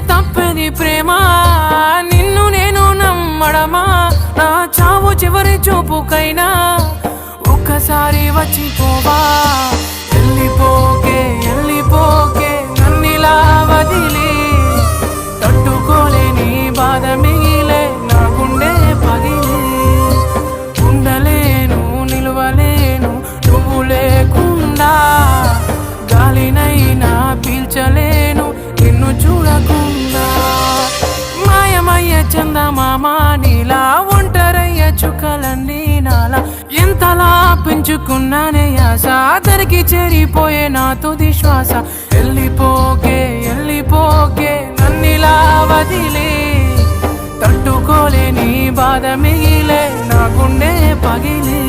తప్పని ప్రేమ నిన్ను నేను నమ్మడమా నా చావు చివరి చూపుకైనా ఒక్కసారి వచ్చిపోవా వెళ్ళిపోకే వెళ్ళిపోకే నన్నిలా వదిలి తట్టుకోలేని బాధ మిగిలే నా గుండె పగిలి ఉండలేను నిలవలేను నువ్వు లేకుండా గాలినైనా పీల్చలేను నిన్ను చూడకుండా మాయమయ్య చందమామ నీలా ఒంటరయ్య చుక్కలన్నీ నాలా ఎంతలా పెంచుకున్నానే ఆశ అతనికి చేరిపోయే నా తుది శ్వాస వెళ్ళిపోకే వెళ్ళిపోకే నన్నిలా వదిలే తట్టుకోలేని బాధ మిగిలే నా గుండె పగిలే